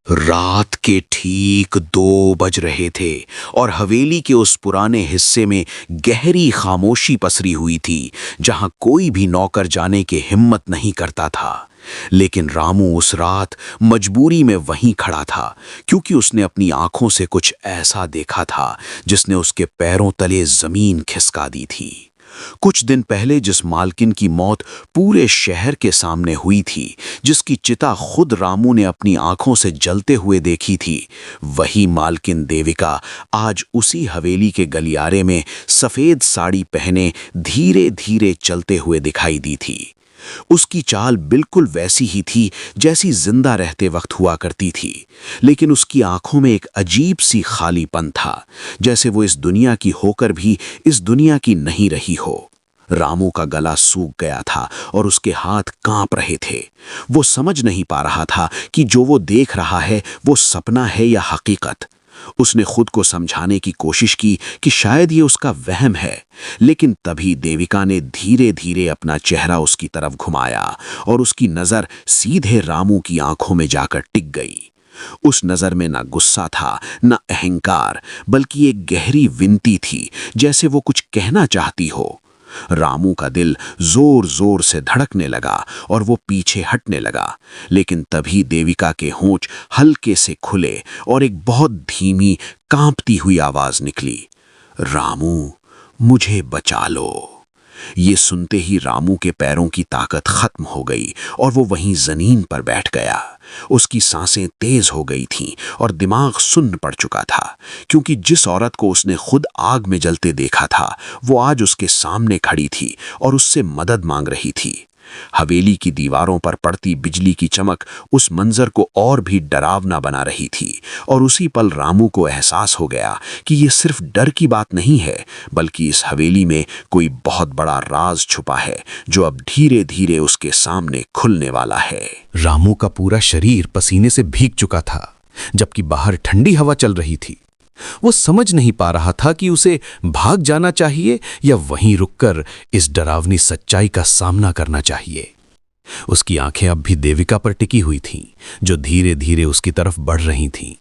रात के ठीक 2 बज रहे थे और हवेली के उस पुराने हिस्से में गहरी खामोशी पसरी हुई थी, जहां कोई भी नौकर जाने की हिम्मत नहीं करता था। लेकिन रामू उस रात मजबूरी में वहीं खड़ा था, क्योंकि उसने अपनी आंखों से कुछ ऐसा देखा था जिसने उसके पैरों तले जमीन खिसका दी थी। कुछ दिन पहले जिस मालकिन की मौत पूरे शहर के सामने हुई थी, जिसकी चिता खुद रामू ने अपनी आंखों से जलते हुए देखी थी, वही मालकिन देविका आज उसी हवेली के गलियारे में सफेद साड़ी पहने धीरे धीरे चलते हुए दिखाई दी थी। उसकी चाल बिल्कुल वैसी ही थी जैसी जिंदा रहते वक्त हुआ करती थी, लेकिन उसकी आंखों में एक अजीब सी खालीपन था, जैसे वो इस दुनिया की होकर भी इस दुनिया की नहीं रही हो। रामू का गला सूख गया था और उसके हाथ कांप रहे थे। वो समझ नहीं पा रहा था कि जो वो देख रहा है वो सपना है या हकीकत। उसने खुद को समझाने की कोशिश की कि शायद ये उसका वहम है, लेकिन तभी देविका ने धीरे धीरे अपना चेहरा उसकी तरफ घुमाया और उसकी नजर सीधे रामू की आंखों में जाकर टिक गई। उस नजर में ना गुस्सा था, ना अहंकार, बल्कि एक गहरी विनती थी, जैसे वो कुछ कहना चाहती हो। रामू का दिल जोर जोर से धड़कने लगा और वो पीछे हटने लगा, लेकिन तभी देविका के होंठ हल्के से खुले और एक बहुत धीमी कांपती हुई आवाज निकली, रामू, मुझे बचा लो। ये सुनते ही रामू के पैरों की ताकत खत्म हो गई और वो वहीं जमीन पर बैठ गया। उसकी सांसें तेज हो गई थीं और दिमाग सुन्न पड़ चुका था, क्योंकि जिस औरत को उसने खुद आग में जलते देखा था वो आज उसके सामने खड़ी थी और उससे मदद मांग रही थी। हवेली की दीवारों पर पड़ती बिजली की चमक उस मंजर को और भी डरावना बना रही थी, और उसी पल रामू को एहसास हो गया कि ये सिर्फ डर की बात नहीं है, बल्कि इस हवेली में कोई बहुत बड़ा राज छुपा है जो अब धीरे धीरे उसके सामने खुलने वाला है। रामू का पूरा शरीर पसीने से भीग चुका था, जबकि बाहर ठंडी हवा चल रही थी। वो समझ नहीं पा रहा था कि उसे भाग जाना चाहिए या वहीं रुककर इस डरावनी सच्चाई का सामना करना चाहिए। उसकी आंखें अब भी देविका पर टिकी हुई थीं, जो धीरे धीरे उसकी तरफ बढ़ रही थीं।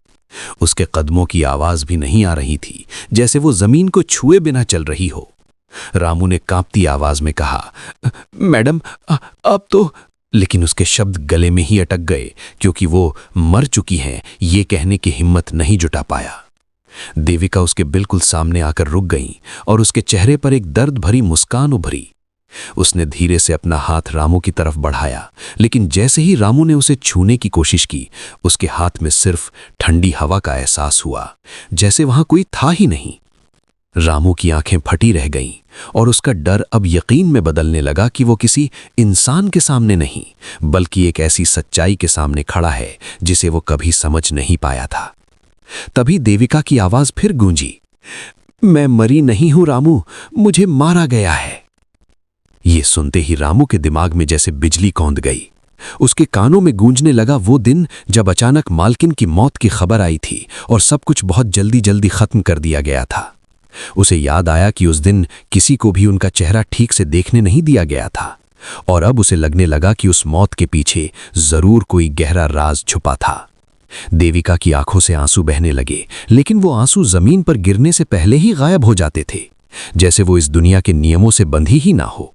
उसके कदमों की आवाज भी नहीं आ रही थी, जैसे वो जमीन को छुए बिना चल रही हो। रामू ने कांपती आवाज में कहा, मैडम, अब तो। लेकिन उसके शब्द गले में ही अटक गए, क्योंकि वो मर चुकी हैं ये कहने की हिम्मत नहीं जुटा पाया। देविका उसके बिल्कुल सामने आकर रुक गईं और उसके चेहरे पर एक दर्द भरी मुस्कान उभरी। उसने धीरे से अपना हाथ रामू की तरफ बढ़ाया, लेकिन जैसे ही रामू ने उसे छूने की कोशिश की, उसके हाथ में सिर्फ ठंडी हवा का एहसास हुआ, जैसे वहां कोई था ही नहीं। रामू की आंखें फटी रह गईं और उसका डर अब यकीन में बदलने लगा कि वो किसी इंसान के सामने नहीं, बल्कि एक ऐसी सच्चाई के सामने खड़ा है जिसे वो कभी समझ नहीं पाया था। तभी देविका की आवाज फिर गूंजी, मैं मरी नहीं हूं रामू, मुझे मारा गया है। ये सुनते ही रामू के दिमाग में जैसे बिजली कौंध गई। उसके कानों में गूंजने लगा वो दिन जब अचानक मालकिन की मौत की खबर आई थी और सब कुछ बहुत जल्दी जल्दी खत्म कर दिया गया था। उसे याद आया कि उस दिन किसी को भी उनका चेहरा ठीक से देखने नहीं दिया गया था, और अब उसे लगने लगा कि उस मौत के पीछे जरूर कोई गहरा राज छुपा था। देविका की आंखों से आंसू बहने लगे, लेकिन वो आंसू जमीन पर गिरने से पहले ही गायब हो जाते थे, जैसे वो इस दुनिया के नियमों से बंधी ही ना हो।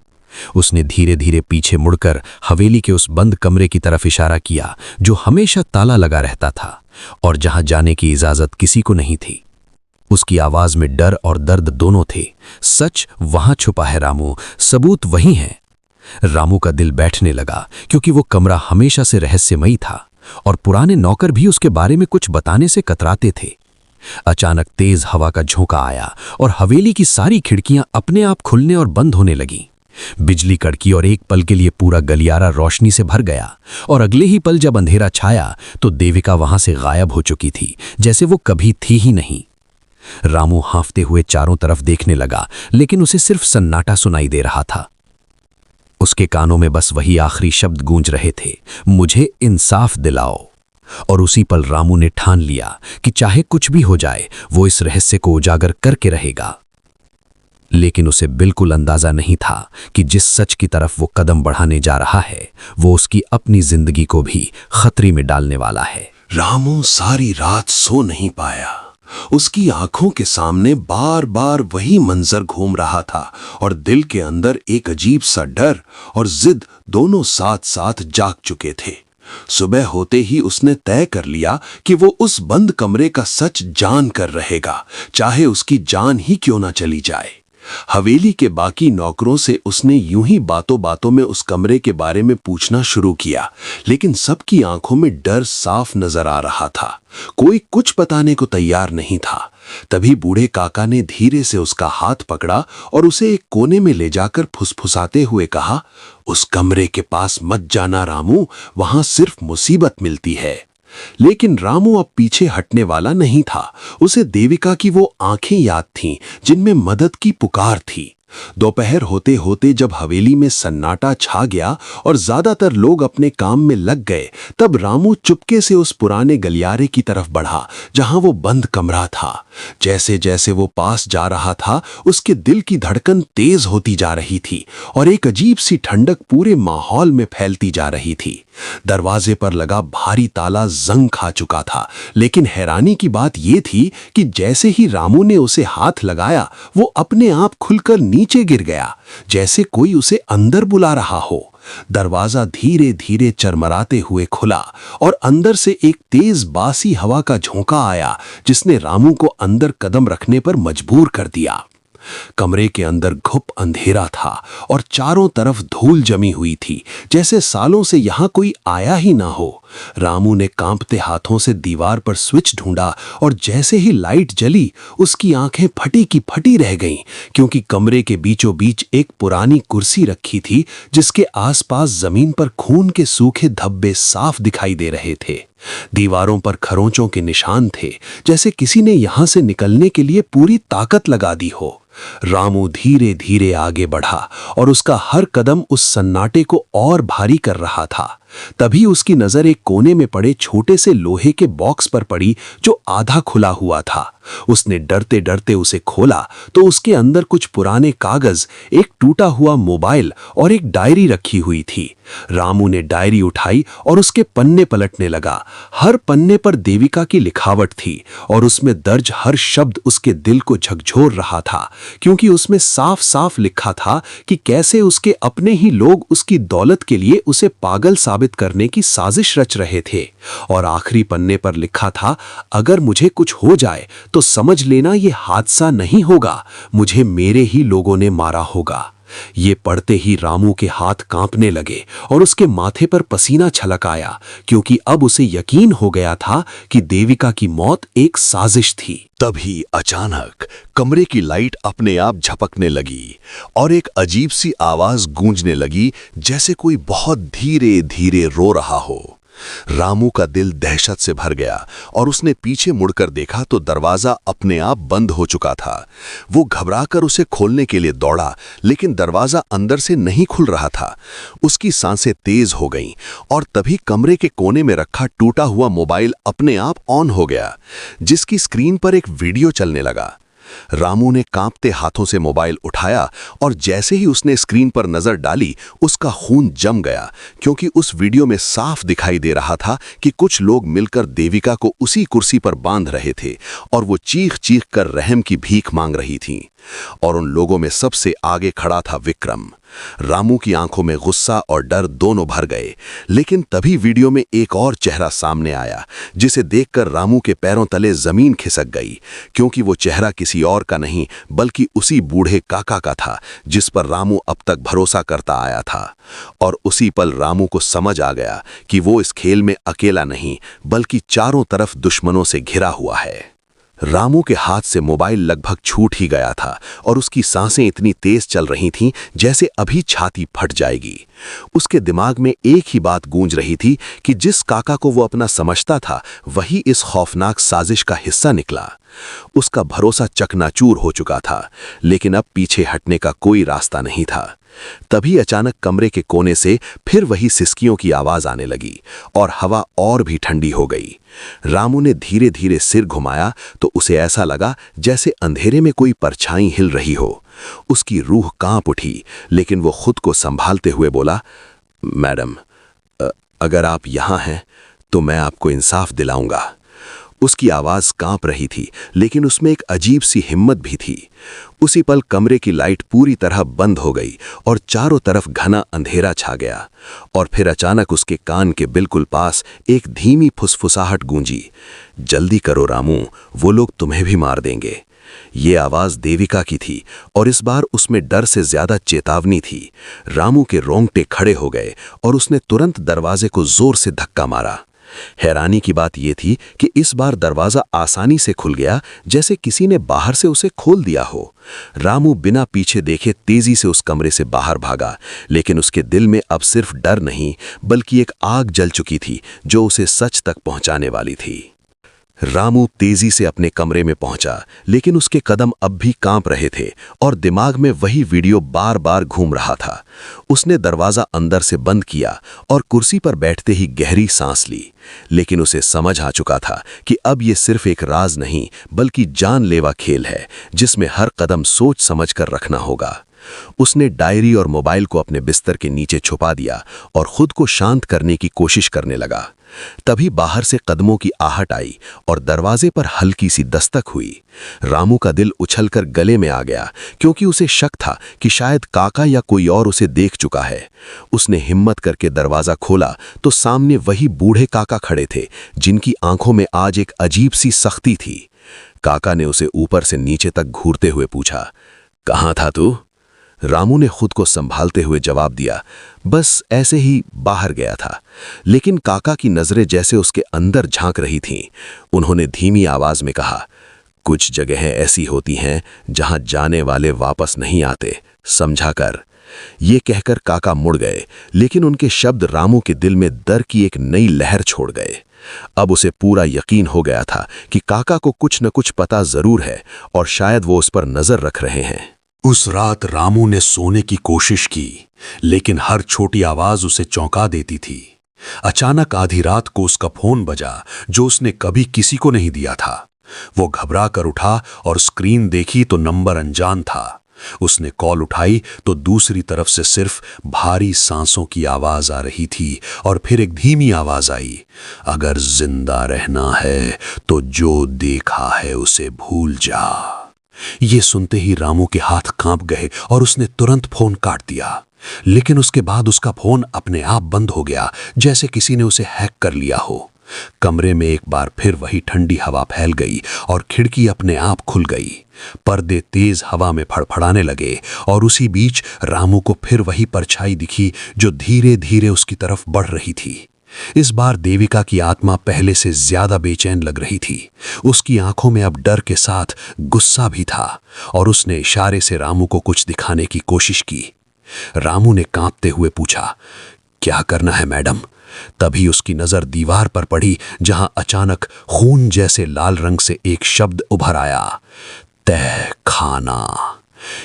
उसने धीरे धीरे पीछे मुड़कर हवेली के उस बंद कमरे की तरफ इशारा किया, जो हमेशा ताला लगा रहता था और जहां जाने की इजाजत किसी को नहीं थी। उसकी आवाज में डर और दर्द दोनों थे। सच वहां छुपा है रामू, सबूत वही है। रामू का दिल बैठने लगा, क्योंकि वो कमरा हमेशा से रहस्यमयी था और पुराने नौकर भी उसके बारे में कुछ बताने से कतराते थे। अचानक तेज हवा का झोंका आया और हवेली की सारी खिड़कियां अपने आप खुलने और बंद होने लगीं। बिजली कड़की और एक पल के लिए पूरा गलियारा रोशनी से भर गया, और अगले ही पल जब अंधेरा छाया तो देविका वहां से गायब हो चुकी थी, जैसे वो कभी थी ही नहीं। रामू हांफते हुए चारों तरफ देखने लगा, लेकिन उसे सिर्फ सन्नाटा सुनाई दे रहा था। उसके कानों में बस वही आखिरी शब्द गूंज रहे थे, मुझे इंसाफ दिलाओ। और उसी पल रामू ने ठान लिया कि चाहे कुछ भी हो जाए वो इस रहस्य को उजागर करके रहेगा। लेकिन उसे बिल्कुल अंदाजा नहीं था कि जिस सच की तरफ वो कदम बढ़ाने जा रहा है वो उसकी अपनी जिंदगी को भी खतरे में डालने वाला है। रामू सारी रात सो नहीं पाया। उसकी आंखों के सामने बार बार वही मंजर घूम रहा था और दिल के अंदर एक अजीब सा डर और जिद दोनों साथ साथ जाग चुके थे। सुबह होते ही उसने तय कर लिया कि वो उस बंद कमरे का सच जान कर रहेगा, चाहे उसकी जान ही क्यों ना चली जाए। हवेली के बाकी नौकरों से उसने यूं ही बातों बातों में उस कमरे के बारे में पूछना शुरू किया, लेकिन सबकी आंखों में डर साफ नजर आ रहा था। कोई कुछ बताने को तैयार नहीं था। तभी बूढ़े काका ने धीरे से उसका हाथ पकड़ा और उसे एक कोने में ले जाकर फुसफुसाते हुए कहा, उस कमरे के पास मत जाना रामू, वहां सिर्फ मुसीबत मिलती है। लेकिन रामू अब पीछे हटने वाला नहीं था। उसे देविका की वो आंखें याद थीं जिनमें मदद की पुकार थी। दोपहर होते होते जब हवेली में सन्नाटा छा गया और ज्यादातर लोग अपने काम में लग गए, तब रामू चुपके से उस पुराने गलियारे की तरफ बढ़ा जहां वो बंद कमरा था। जैसे जैसे वो पास जा रहा था, उसके दिल की धड़कन तेज होती जा रही थी और एक अजीब सी ठंडक पूरे माहौल में फैलती जा रही थी। दरवाजे पर लगा भारी ताला जंग खा चुका था, लेकिन हैरानी की बात यह थी कि जैसे ही रामू ने उसे हाथ लगाया, वो अपने आप खुलकर नीचे गिर गया, जैसे कोई उसे अंदर बुला रहा हो। दरवाजा धीरे धीरे चरमराते हुए खुला और अंदर से एक तेज बासी हवा का झोंका आया, जिसने रामू को अंदर कदम रखने पर मजबूर कर दिया। कमरे के अंदर घुप अंधेरा था और चारों तरफ धूल जमी हुई थी, जैसे सालों से यहां कोई आया ही ना हो। रामू ने कांपते हाथों से दीवार पर स्विच ढूंढा और जैसे ही लाइट जली, उसकी आंखें फटी की फटी रह गईं, क्योंकि कमरे के बीचों बीच एक पुरानी कुर्सी रखी थी जिसके आसपास जमीन पर खून के सूखे धब्बे साफ दिखाई दे रहे थे। दीवारों पर खरोंचों के निशान थे, जैसे किसी ने यहां से निकलने के लिए पूरी ताकत लगा दी हो। रामू धीरे धीरे आगे बढ़ा और उसका हर कदम उस सन्नाटे को और भारी कर रहा था। तभी उसकी नजर एक कोने में पड़े छोटे से लोहे के बॉक्स पर पड़ी जो आधा खुला हुआ था। उसने डरते डरते उसे खोला तो उसके अंदर कुछ पुराने कागज, एक टूटा हुआ मोबाइल और एक डायरी रखी हुई थी। रामू ने डायरी उठाई और उसके पन्ने पलटने लगा। हर पन्ने पर देविका की लिखावट थी और उसमें दर्ज हर शब्द उसके दिल को झकझोर रहा था, क्योंकि उसमें साफ साफ लिखा था कि कैसे उसके अपने ही लोग उसकी दौलत के लिए उसे पागल साबित करने की साजिश रच रहे थे। और आखिरी पन्ने पर लिखा था, अगर मुझे कुछ हो जाए तो समझ लेना ये हादसा नहीं होगा, मुझे मेरे ही लोगों ने मारा होगा। ये पढ़ते ही रामू के हाथ कांपने लगे और उसके माथे पर पसीना छलक आया, क्योंकि अब उसे यकीन हो गया था कि देविका की मौत एक साजिश थी। तभी अचानक कमरे की लाइट अपने आप झपकने लगी और एक अजीब सी आवाज गूंजने लगी, जैसे कोई बहुत धीरे धीरे रो रहा हो। रामू का दिल दहशत से भर गया और उसने पीछे मुड़कर देखा तो दरवाजा अपने आप बंद हो चुका था। वो घबराकर उसे खोलने के लिए दौड़ा, लेकिन दरवाजा अंदर से नहीं खुल रहा था। उसकी सांसें तेज हो गईं और तभी कमरे के कोने में रखा टूटा हुआ मोबाइल अपने आप ऑन हो गया, जिसकी स्क्रीन पर एक वीडियो चलने लगा। रामू ने कांपते हाथों से मोबाइल उठाया और जैसे ही उसने स्क्रीन पर नजर डाली, उसका खून जम गया, क्योंकि उस वीडियो में साफ दिखाई दे रहा था कि कुछ लोग मिलकर देविका को उसी कुर्सी पर बांध रहे थे और वो चीख चीख कर रहम की भीख मांग रही थी। और उन लोगों में सबसे आगे खड़ा था विक्रम। रामू की आंखों में गुस्सा और डर दोनों भर गए, लेकिन तभी वीडियो में एक और चेहरा सामने आया, जिसे देखकर रामू के पैरों तले जमीन खिसक गई, क्योंकि वो चेहरा किसी और का नहीं बल्कि उसी बूढ़े काका का था जिस पर रामू अब तक भरोसा करता आया था। और उसी पल रामू को समझ आ गया कि वो इस खेल में अकेला नहीं बल्कि चारों तरफ दुश्मनों से घिरा हुआ है। रामू के हाथ से मोबाइल लगभग छूट ही गया था और उसकी सांसें इतनी तेज चल रही थीं जैसे अभी छाती फट जाएगी। उसके दिमाग में एक ही बात गूंज रही थी कि जिस काका को वो अपना समझता था, वही इस खौफनाक साजिश का हिस्सा निकला। उसका भरोसा चकनाचूर हो चुका था, लेकिन अब पीछे हटने का कोई रास्ता नहीं था। तभी अचानक कमरे के कोने से फिर वही सिसकियों की आवाज आने लगी और हवा और भी ठंडी हो गई। रामू ने धीरे धीरे सिर घुमाया तो उसे ऐसा लगा जैसे अंधेरे में कोई परछाई हिल रही हो। उसकी रूह कांप उठी, लेकिन वो खुद को संभालते हुए बोला, मैडम, अगर आप यहाँ हैं तो मैं आपको इंसाफ दिलाऊंगा। उसकी आवाज कांप रही थी, लेकिन उसमें एक अजीब सी हिम्मत भी थी। उसी पल कमरे की लाइट पूरी तरह बंद हो गई और चारों तरफ घना अंधेरा छा गया। और फिर अचानक उसके कान के बिल्कुल पास एक धीमी फुसफुसाहट गूंजी, जल्दी करो रामू, वो लोग तुम्हें भी मार देंगे। ये आवाज देविका की थी और इस बार उसमें डर से ज्यादा चेतावनी थी। रामू के रोंगटे खड़े हो गए और उसने तुरंत दरवाजे को जोर से धक्का मारा। हैरानी की बात यह थी कि इस बार दरवाजा आसानी से खुल गया, जैसे किसी ने बाहर से उसे खोल दिया हो। रामू बिना पीछे देखे तेजी से उस कमरे से बाहर भागा, लेकिन उसके दिल में अब सिर्फ डर नहीं बल्कि एक आग जल चुकी थी जो उसे सच तक पहुंचाने वाली थी। रामू तेजी से अपने कमरे में पहुंचा, लेकिन उसके कदम अब भी कांप रहे थे और दिमाग में वही वीडियो बार बार घूम रहा था। उसने दरवाजा अंदर से बंद किया और कुर्सी पर बैठते ही गहरी सांस ली, लेकिन उसे समझ आ चुका था कि अब ये सिर्फ एक राज नहीं बल्कि जानलेवा खेल है जिसमें हर कदम सोच समझ कर रखना होगा। उसने डायरी और मोबाइल को अपने बिस्तर के नीचे छुपा दिया और खुद को शांत करने की कोशिश करने लगा। तभी बाहर से कदमों की आहट आई और दरवाजे पर हल्की सी दस्तक हुई। रामू का दिल उछलकर गले में आ गया, क्योंकि उसे शक था कि शायद काका या कोई और उसे देख चुका है। उसने हिम्मत करके दरवाजा खोला तो सामने वही बूढ़े काका खड़े थे, जिनकी आंखों में आज एक अजीब सी सख्ती थी। काका ने उसे ऊपर से नीचे तक घूरते हुए पूछा, कहाँ था तू? रामू ने खुद को संभालते हुए जवाब दिया, बस ऐसे ही बाहर गया था। लेकिन काका की नजरें जैसे उसके अंदर झांक रही थीं। उन्होंने धीमी आवाज में कहा, कुछ जगहें ऐसी होती हैं जहां जाने वाले वापस नहीं आते, समझा कर। ये कहकर काका मुड़ गए, लेकिन उनके शब्द रामू के दिल में डर की एक नई लहर छोड़ गए। अब उसे पूरा यकीन हो गया था कि काका को कुछ न कुछ पता जरूर है और शायद वो उस पर नजर रख रहे हैं। उस रात रामू ने सोने की कोशिश की, लेकिन हर छोटी आवाज उसे चौंका देती थी। अचानक आधी रात को उसका फोन बजा, जो उसने कभी किसी को नहीं दिया था। वो घबरा कर उठा और स्क्रीन देखी तो नंबर अनजान था। उसने कॉल उठाई तो दूसरी तरफ से सिर्फ भारी सांसों की आवाज आ रही थी और फिर एक धीमी आवाज आई, अगर जिंदा रहना है तो जो देखा है उसे भूल जा। ये सुनते ही रामू के हाथ कांप गए और उसने तुरंत फोन काट दिया। लेकिन उसके बाद उसका फोन अपने आप बंद हो गया, जैसे किसी ने उसे हैक कर लिया हो। कमरे में एक बार फिर वही ठंडी हवा फैल गई और खिड़की अपने आप खुल गई। पर्दे तेज हवा में फड़फड़ाने लगे और उसी बीच रामू को फिर वही परछाई दिखी जो धीरे धीरे उसकी तरफ बढ़ रही थी। इस बार देविका की आत्मा पहले से ज्यादा बेचैन लग रही थी। उसकी आंखों में अब डर के साथ गुस्सा भी था और उसने इशारे से रामू को कुछ दिखाने की कोशिश की। रामू ने कांपते हुए पूछा, क्या करना है मैडम? तभी उसकी नजर दीवार पर पड़ी, जहां अचानक खून जैसे लाल रंग से एक शब्द उभर आया, तहखाना।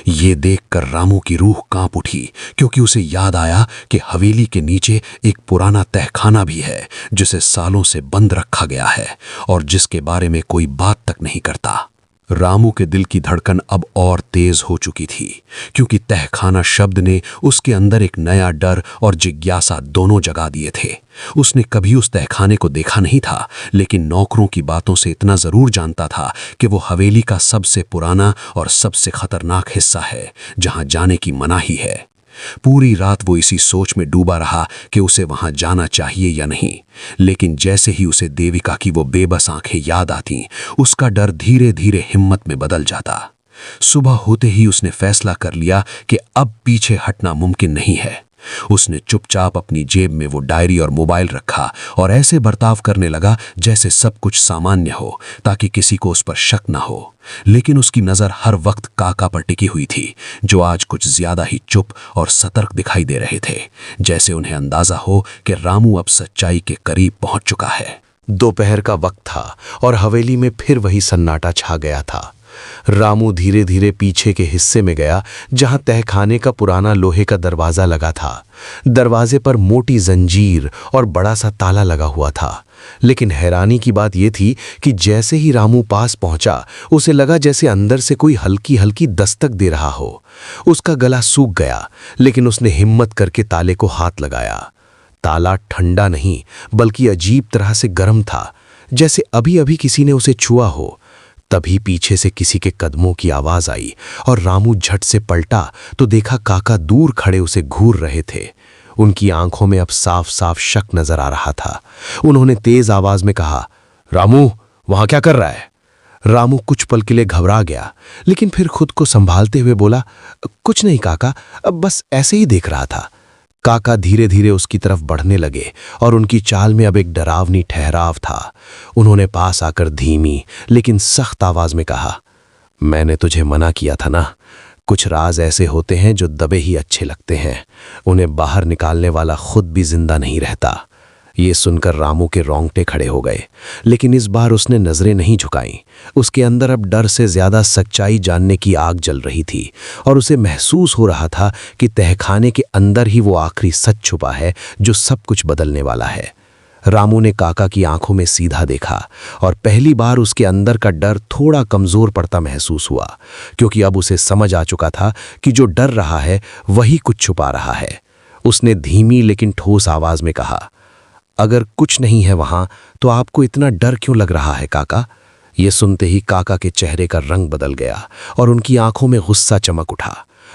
ये देखकर रामू की रूह कांप उठी, क्योंकि उसे याद आया कि हवेली के नीचे एक पुराना तहखाना भी है जिसे सालों से बंद रखा गया है और जिसके बारे में कोई बात तक नहीं करता। रामू के दिल की धड़कन अब और तेज हो चुकी थी, क्योंकि तहखाना शब्द ने उसके अंदर एक नया डर और जिज्ञासा दोनों जगा दिए थे। उसने कभी उस तहखाने को देखा नहीं था, लेकिन नौकरों की बातों से इतना जरूर जानता था कि वो हवेली का सबसे पुराना और सबसे खतरनाक हिस्सा है, जहां जाने की मनाही है। पूरी रात वो इसी सोच में डूबा रहा कि उसे वहां जाना चाहिए या नहीं, लेकिन जैसे ही उसे देविका की वो बेबस आंखें याद आती, उसका डर धीरे धीरे हिम्मत में बदल जाता। सुबह होते ही उसने फैसला कर लिया कि अब पीछे हटना मुमकिन नहीं है। उसने चुपचाप अपनी जेब में वो डायरी और मोबाइल रखा और ऐसे बर्ताव करने लगा जैसे सब कुछ सामान्य हो, ताकि किसी को उस पर शक ना हो। लेकिन उसकी नजर हर वक्त काका पर टिकी हुई थी, जो आज कुछ ज्यादा ही चुप और सतर्क दिखाई दे रहे थे, जैसे उन्हें अंदाजा हो कि रामू अब सच्चाई के करीब पहुंच चुका है। दोपहर का वक्त था और हवेली में फिर वही सन्नाटा छा गया था। रामू धीरे धीरे पीछे के हिस्से में गया, जहां तहखाने का पुराना लोहे का दरवाजा लगा था। दरवाजे पर मोटी जंजीर और बड़ा सा ताला लगा हुआ था। लेकिन हैरानी की बात यह थी कि जैसे ही रामू पास पहुंचा, उसे लगा जैसे अंदर से कोई हल्की हल्की दस्तक दे रहा हो। उसका गला सूख गया, लेकिन उसने हिम्मत करके ताले को हाथ लगाया। ताला ठंडा नहीं बल्कि अजीब तरह से गर्म था, जैसे अभी अभी किसी ने उसे छुआ हो। तभी पीछे से किसी के कदमों की आवाज आई और रामू झट से पलटा तो देखा काका दूर खड़े उसे घूर रहे थे। उनकी आंखों में अब साफ साफ शक नजर आ रहा था। उन्होंने तेज आवाज में कहा, रामू वहां क्या कर रहा है? रामू कुछ पल के लिए घबरा गया, लेकिन फिर खुद को संभालते हुए बोला, कुछ नहीं काका, अब बस ऐसे ही देख रहा था। काका धीरे धीरे उसकी तरफ बढ़ने लगे और उनकी चाल में अब एक डरावनी ठहराव था। उन्होंने पास आकर धीमी लेकिन सख्त आवाज में कहा, मैंने तुझे मना किया था ना, कुछ राज ऐसे होते हैं जो दबे ही अच्छे लगते हैं, उन्हें बाहर निकालने वाला खुद भी जिंदा नहीं रहता। ये सुनकर रामू के रोंगटे खड़े हो गए, लेकिन इस बार उसने नजरें नहीं झुकाईं। उसके अंदर अब डर से ज्यादा सच्चाई जानने की आग जल रही थी और उसे महसूस हो रहा था कि तहखाने के अंदर ही वो आखिरी सच छुपा है जो सब कुछ बदलने वाला है। रामू ने काका की आंखों में सीधा देखा और पहली बार उसके अंदर का डर थोड़ा कमजोर पड़ता महसूस हुआ, क्योंकि अब उसे समझ आ चुका था कि जो डर रहा है वही कुछ छुपा रहा है। उसने धीमी लेकिन ठोस आवाज में कहा, अगर कुछ नहीं है वहां तो आपको इतना डर क्यों लग रहा है काका? ये सुनते ही काका के चेहरे का रंग बदल गया और उनकी आंखों में गुस्सा चमक उठा।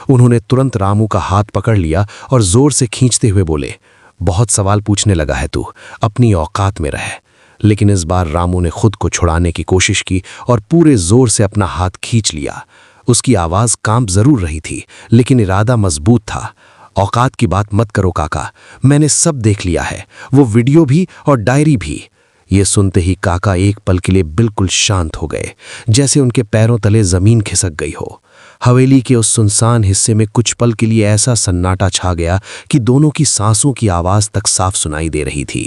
उन्होंने तुरंत रामू का हाथ पकड़ लिया और जोर से खींचते हुए बोले, बहुत सवाल पूछने लगा है तू, अपनी औकात में रह। लेकिन इस बार रामू ने खुद को छुड़ाने की कोशिश की और पूरे जोर से अपना हाथ खींच लिया। उसकी आवाज कांप जरूर रही थी, लेकिन इरादा मजबूत था। औकात की बात मत करो काका, मैंने सब देख लिया है, वो वीडियो भी और डायरी भी। ये सुनते ही काका एक पल के लिए बिल्कुल शांत हो गए, जैसे उनके पैरों तले जमीन खिसक गई हो। हवेली के उस सुनसान हिस्से में कुछ पल के लिए ऐसा सन्नाटा छा गया कि दोनों की सांसों की आवाज तक साफ सुनाई दे रही थी।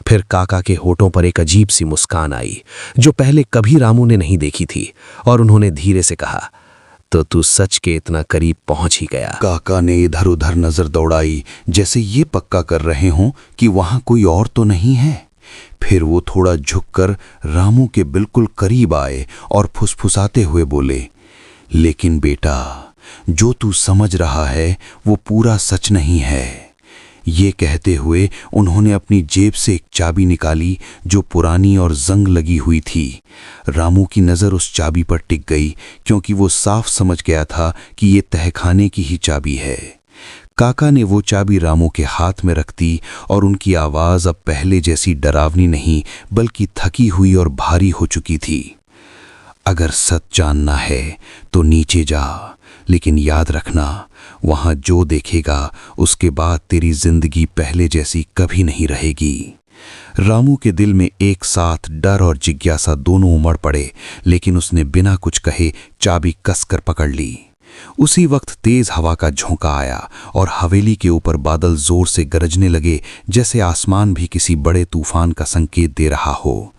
फिर काका के होठों पर एक अजीब सी मुस्कान आई, जो पहले कभी रामू ने नहीं देखी थी, और उन्होंने धीरे से कहा, तो तू सच के इतना करीब पहुंच ही गया। काका ने इधर उधर नजर दौड़ाई, जैसे ये पक्का कर रहे हों कि वहां कोई और तो नहीं है। फिर वो थोड़ा झुककर रामू के बिल्कुल करीब आए और फुसफुसाते हुए बोले, लेकिन बेटा, जो तू समझ रहा है वो पूरा सच नहीं है। ये कहते हुए उन्होंने अपनी जेब से एक चाबी निकाली जो पुरानी और जंग लगी हुई थी। रामू की नज़र उस चाबी पर टिक गई, क्योंकि वो साफ समझ गया था कि ये तहखाने की ही चाबी है। काका ने वो चाबी रामू के हाथ में रख दी और उनकी आवाज़ अब पहले जैसी डरावनी नहीं बल्कि थकी हुई और भारी हो चुकी थी। अगर सच जानना है तो नीचे जा, लेकिन याद रखना, वहां जो देखेगा उसके बाद तेरी जिंदगी पहले जैसी कभी नहीं रहेगी। रामू के दिल में एक साथ डर और जिज्ञासा दोनों उमड़ पड़े, लेकिन उसने बिना कुछ कहे चाबी कसकर पकड़ ली। उसी वक्त तेज हवा का झोंका आया और हवेली के ऊपर बादल जोर से गरजने लगे, जैसे आसमान भी किसी बड़े तूफान का संकेत दे रहा हो।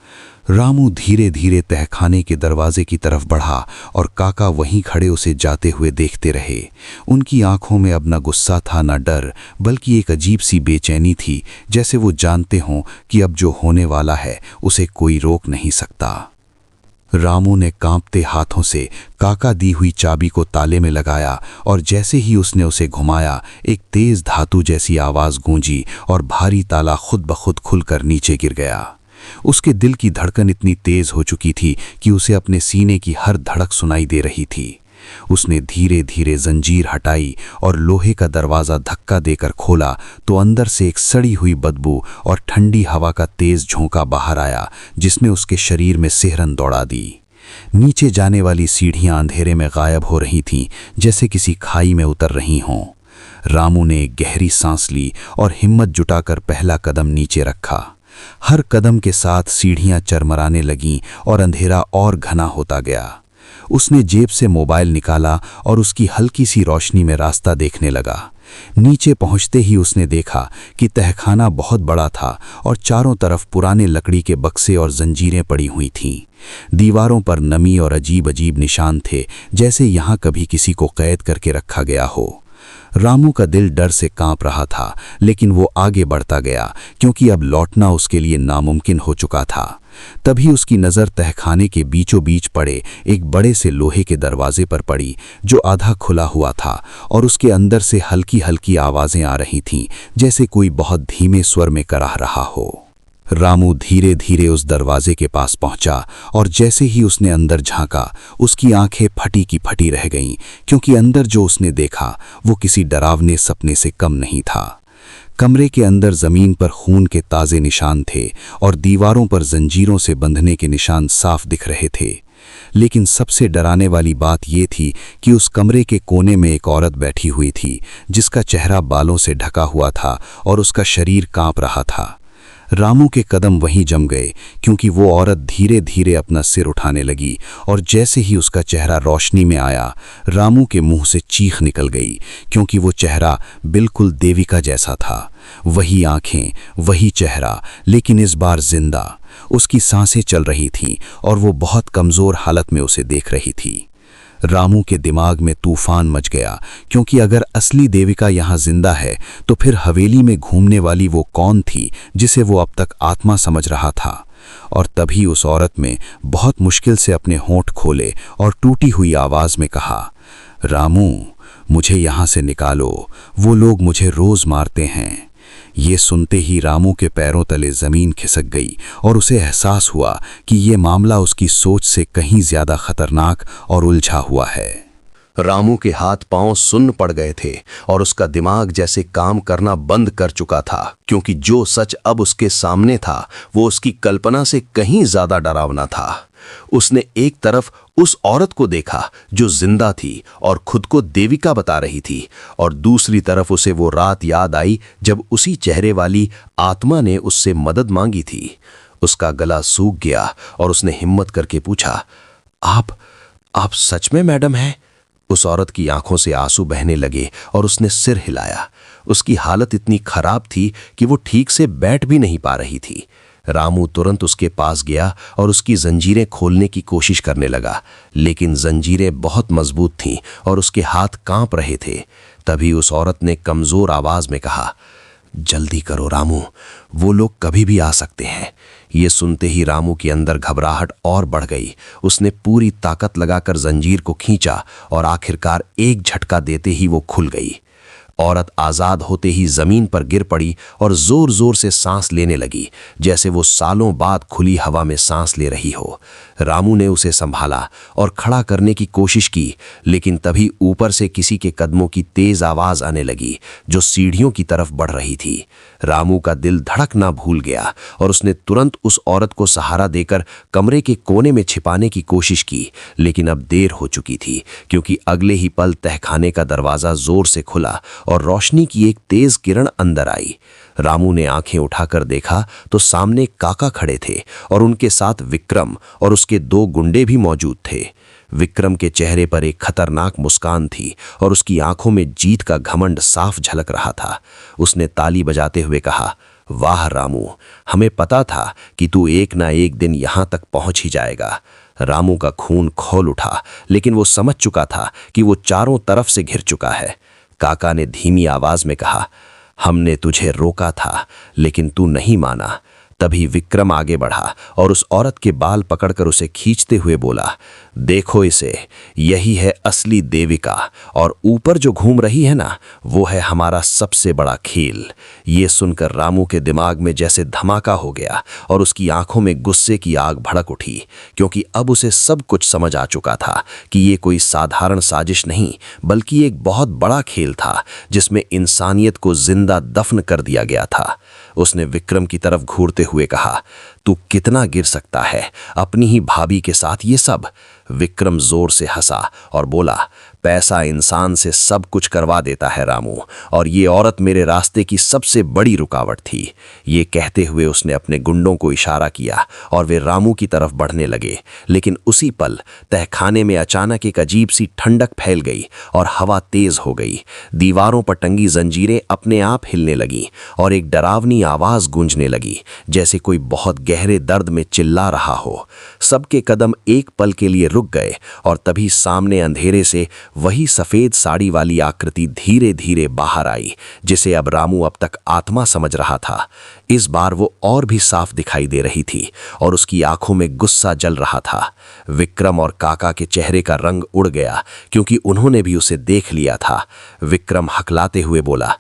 रामू धीरे धीरे तहखाने के दरवाजे की तरफ बढ़ा और काका वहीं खड़े उसे जाते हुए देखते रहे। उनकी आंखों में अब न गुस्सा था न डर, बल्कि एक अजीब सी बेचैनी थी, जैसे वो जानते हों कि अब जो होने वाला है उसे कोई रोक नहीं सकता। रामू ने कांपते हाथों से काका दी हुई चाबी को ताले में लगाया और जैसे ही उसने उसे घुमाया, एक तेज धातु जैसी आवाज गूंजी और भारी ताला खुद ब खुद खुलकर नीचे गिर गया। उसके दिल की धड़कन इतनी तेज हो चुकी थी कि उसे अपने सीने की हर धड़क सुनाई दे रही थी। उसने धीरे धीरे जंजीर हटाई और लोहे का दरवाज़ा धक्का देकर खोला तो अंदर से एक सड़ी हुई बदबू और ठंडी हवा का तेज झोंका बाहर आया, जिसने उसके शरीर में सिहरन दौड़ा दी। नीचे जाने वाली सीढ़ियां अंधेरे में गायब हो रही थीं, जैसे किसी खाई में उतर रही हों। रामू ने एक गहरी सांस ली और हिम्मत जुटाकर पहला कदम नीचे रखा। हर कदम के साथ सीढ़ियां चरमराने लगीं और अंधेरा और घना होता गया। उसने जेब से मोबाइल निकाला और उसकी हल्की सी रोशनी में रास्ता देखने लगा। नीचे पहुंचते ही उसने देखा कि तहखाना बहुत बड़ा था और चारों तरफ पुराने लकड़ी के बक्से और जंजीरें पड़ी हुई थीं। दीवारों पर नमी और अजीब अजीब निशान थे, जैसे यहाँ कभी किसी को कैद करके रखा गया हो। रामू का दिल डर से कांप रहा था, लेकिन वो आगे बढ़ता गया, क्योंकि अब लौटना उसके लिए नामुमकिन हो चुका था। तभी उसकी नज़र तहखाने के बीचों बीच पड़े एक बड़े से लोहे के दरवाजे पर पड़ी, जो आधा खुला हुआ था और उसके अंदर से हल्की हल्की आवाज़ें आ रही थीं, जैसे कोई बहुत धीमे स्वर में कराह रहा हो। रामू धीरे धीरे उस दरवाजे के पास पहुंचा और जैसे ही उसने अंदर झांका, उसकी आंखें फटी की फटी रह गईं, क्योंकि अंदर जो उसने देखा वो किसी डरावने सपने से कम नहीं था। कमरे के अंदर जमीन पर खून के ताज़े निशान थे और दीवारों पर जंजीरों से बंधने के निशान साफ दिख रहे थे। लेकिन सबसे डराने वाली बात ये थी कि उस कमरे के कोने में एक औरत बैठी हुई थी, जिसका चेहरा बालों से ढका हुआ था और उसका शरीर कांप रहा था। रामू के कदम वहीं जम गए, क्योंकि वो औरत धीरे धीरे अपना सिर उठाने लगी और जैसे ही उसका चेहरा रोशनी में आया, रामू के मुंह से चीख निकल गई, क्योंकि वो चेहरा बिल्कुल देविका जैसा था। वही आंखें, वही चेहरा, लेकिन इस बार जिंदा। उसकी सांसें चल रही थीं और वो बहुत कमज़ोर हालत में उसे देख रही थी। रामू के दिमाग में तूफान मच गया, क्योंकि अगर असली देविका यहाँ जिंदा है तो फिर हवेली में घूमने वाली वो कौन थी जिसे वो अब तक आत्मा समझ रहा था। और तभी उस औरत में बहुत मुश्किल से अपने होंठ खोले और टूटी हुई आवाज़ में कहा, रामू, मुझे यहाँ से निकालो, वो लोग मुझे रोज़ मारते हैं। ये सुनते ही रामू के पैरों तले ज़मीन खिसक गई और उसे एहसास हुआ कि ये मामला उसकी सोच से कहीं ज़्यादा खतरनाक और उलझा हुआ है। रामू के हाथ पांव सुन्न पड़ गए थे और उसका दिमाग जैसे काम करना बंद कर चुका था, क्योंकि जो सच अब उसके सामने था वो उसकी कल्पना से कहीं ज्यादा डरावना था। उसने एक तरफ उस औरत को देखा जो जिंदा थी और खुद को देविका बता रही थी, और दूसरी तरफ उसे वो रात याद आई जब उसी चेहरे वाली आत्मा ने उससे मदद मांगी थी। उसका गला सूख गया और उसने हिम्मत करके पूछा, आप सच में मैडम हैं? उस औरत की आंखों से आंसू बहने लगे और उसने सिर हिलाया। उसकी हालत इतनी खराब थी कि वो ठीक से बैठ भी नहीं पा रही थी। रामू तुरंत उसके पास गया और उसकी जंजीरें खोलने की कोशिश करने लगा, लेकिन जंजीरें बहुत मजबूत थीं और उसके हाथ कांप रहे थे। तभी उस औरत ने कमजोर आवाज में कहा, जल्दी करो रामू, वो लोग कभी भी आ सकते हैं। ये सुनते ही रामू के अंदर घबराहट और बढ़ गई। उसने पूरी ताकत लगाकर जंजीर को खींचा और आखिरकार एक झटका देते ही वो खुल गई। औरत आजाद होते ही जमीन पर गिर पड़ी और जोर जोर से सांस लेने लगी, जैसे वो सालों बाद खुली हवा में सांस ले रही हो। रामू ने उसे संभाला और खड़ा करने की कोशिश की, लेकिन तभी ऊपर से किसी के कदमों की तेज आवाज आने लगी जो सीढ़ियों की तरफ बढ़ रही थी। रामू का दिल धड़कना भूल गया और उसने तुरंत उस औरत को सहारा देकर कमरे के कोने में छिपाने की कोशिश की, लेकिन अब देर हो चुकी थी, क्योंकि अगले ही पल तहखाने का दरवाजा जोर से खुला और रोशनी की एक तेज किरण अंदर आई। रामू ने आंखें उठाकर देखा तो सामने काका खड़े थे और उनके साथ विक्रम और उसके 2 गुंडे भी मौजूद थे। विक्रम के चेहरे पर एक खतरनाक मुस्कान थी और उसकी आंखों में जीत का घमंड साफ झलक रहा था। उसने ताली बजाते हुए कहा, वाह रामू, हमें पता था कि तू एक ना एक दिन यहां तक पहुंच ही जाएगा। रामू का खून खौल उठा, लेकिन वो समझ चुका था कि वो चारों तरफ से घिर चुका है। काका ने धीमी आवाज में कहा, हमने तुझे रोका था, लेकिन तू नहीं माना। तभी विक्रम आगे बढ़ा और उस औरत के बाल पकड़कर उसे खींचते हुए बोला, देखो इसे, यही है असली देविका, और ऊपर जो घूम रही है ना, वो है हमारा सबसे बड़ा खेल। ये सुनकर रामू के दिमाग में जैसे धमाका हो गया और उसकी आंखों में गुस्से की आग भड़क उठी, क्योंकि अब उसे सब कुछ समझ आ चुका था कि ये कोई साधारण साजिश नहीं, बल्कि एक बहुत बड़ा खेल था जिसमें इंसानियत को जिंदा दफन कर दिया गया था। उसने विक्रम की तरफ घूरते हुए कहा, तू कितना गिर सकता है, अपनी ही भाभी के साथ ये सब। विक्रम जोर से हंसा और बोला, पैसा इंसान से सब कुछ करवा देता है रामू, और ये औरत मेरे रास्ते की सबसे बड़ी रुकावट थी। ये कहते हुए उसने अपने गुंडों को इशारा किया और वे रामू की तरफ बढ़ने लगे, लेकिन उसी पल तहखाने में अचानक एक अजीब सी ठंडक फैल गई और हवा तेज हो गई। दीवारों पर टंगी जंजीरें अपने आप हिलने लगीं और एक डरावनी आवाज गूंजने लगी, जैसे कोई बहुत गहरे दर्द में चिल्ला रहा हो। सबके कदम एक पल के लिए रुक गए और तभी सामने अंधेरे से वही सफेद साड़ी वाली आकृति धीरे धीरे बाहर आई, जिसे अब रामू अब तक आत्मा समझ रहा था। इस बार वो और भी साफ दिखाई दे रही थी और उसकी आंखों में गुस्सा जल रहा था। विक्रम और काका के चेहरे का रंग उड़ गया क्योंकि उन्होंने भी उसे देख लिया था। विक्रम हकलाते हुए बोला,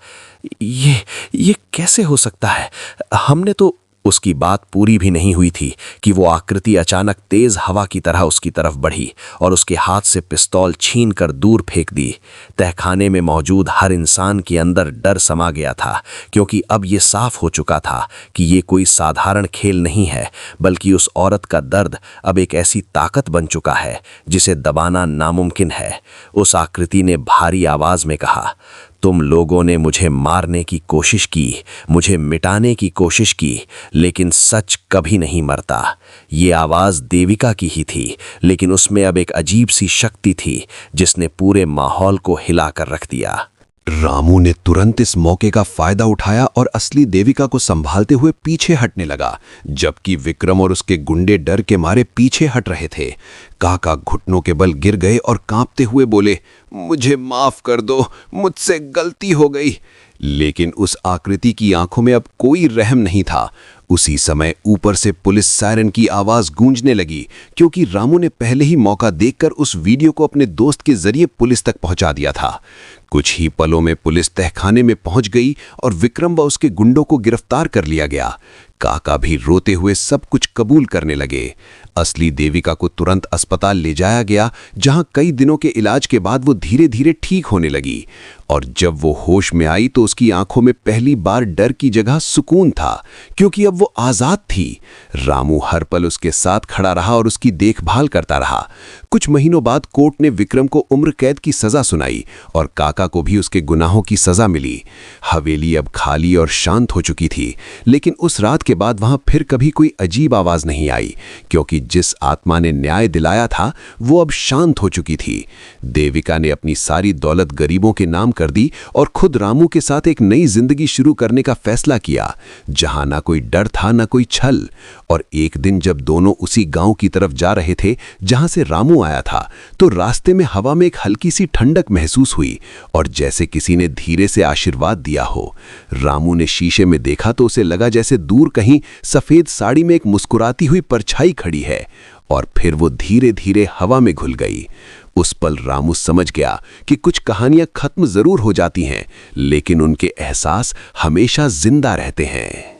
ये कैसे हो सकता है? हमने तो। उसकी बात पूरी भी नहीं हुई थी कि वो आकृति अचानक तेज हवा की तरह उसकी तरफ बढ़ी और उसके हाथ से पिस्तौल छीनकर दूर फेंक दी। तहखाने में मौजूद हर इंसान के अंदर डर समा गया था, क्योंकि अब ये साफ हो चुका था कि ये कोई साधारण खेल नहीं है, बल्कि उस औरत का दर्द अब एक ऐसी ताकत बन चुका है जिसे दबाना नामुमकिन है। उस आकृति ने भारी आवाज में कहा, तुम लोगों ने मुझे मारने की कोशिश की, मुझे मिटाने की कोशिश की, लेकिन सच कभी नहीं मरता। ये आवाज देविका की ही थी, लेकिन उसमें अब एक अजीब सी शक्ति थी जिसने पूरे माहौल को हिलाकर रख दिया। रामू ने तुरंत इस मौके का फायदा उठाया और असली देविका को संभालते हुए पीछे हटने लगा, जबकि विक्रम और उसके गुंडे डर के मारे पीछे हट रहे थे। काका घुटनों के बल गिर गए और कांपते हुए बोले, मुझे माफ कर दो, मुझसे गलती हो गई। लेकिन उस आकृति की आंखों में अब कोई रहम नहीं था। उसी समय ऊपर से पुलिस सायरन की आवाज गूंजने लगी, क्योंकि रामू ने पहले ही मौका देखकर उस वीडियो को अपने दोस्त के जरिए पुलिस तक पहुंचा दिया था। कुछ ही पलों में पुलिस तहखाने में पहुंच गई और विक्रम व उसके गुंडों को गिरफ्तार कर लिया गया। काका भी रोते हुए सब कुछ कबूल करने लगे। असली देविका को तुरंत अस्पताल ले जाया गया, जहां कई दिनों के इलाज के बाद वो धीरे धीरे ठीक होने लगी। और जब वो होश में आई तो उसकी आंखों में पहली बार डर की जगह सुकून था, क्योंकि अब वो आजाद थी। रामू हर पल उसके साथ खड़ा रहा और उसकी देखभाल करता रहा। कुछ महीनों बाद कोर्ट ने विक्रम को उम्र कैद की सजा सुनाई और काका को भी उसके गुनाहों की सजा मिली। हवेली अब खाली और शांत हो चुकी थी, लेकिन उस रात के बाद वहां फिर कभी कोई अजीब आवाज नहीं आई, क्योंकि जिस आत्मा ने न्याय दिलाया था वो अब शांत हो चुकी थी। देविका ने अपनी सारी दौलत गरीबों के नाम कर दी और खुद रामू के साथ एक नई जिंदगी शुरू करने का फैसला किया, जहां ना कोई डर था ना कोई छल। और एक दिन जब दोनों उसी गांव की तरफ जा रहे थे जहां से रामू आया था, तो रास्ते में हवा में एक हल्की सी ठंडक महसूस हुई और जैसे किसी ने धीरे से आशीर्वाद दिया हो। रामू ने शीशे में देखा तो उसे लगा जैसे दूर कहीं सफेद साड़ी में एक मुस्कुराती हुई परछाई खड़ी है, और फिर वो धीरे धीरे हवा में घुल गई। उस पल रामू समझ गया कि कुछ कहानियां खत्म जरूर हो जाती हैं, लेकिन उनके एहसास हमेशा जिंदा रहते हैं।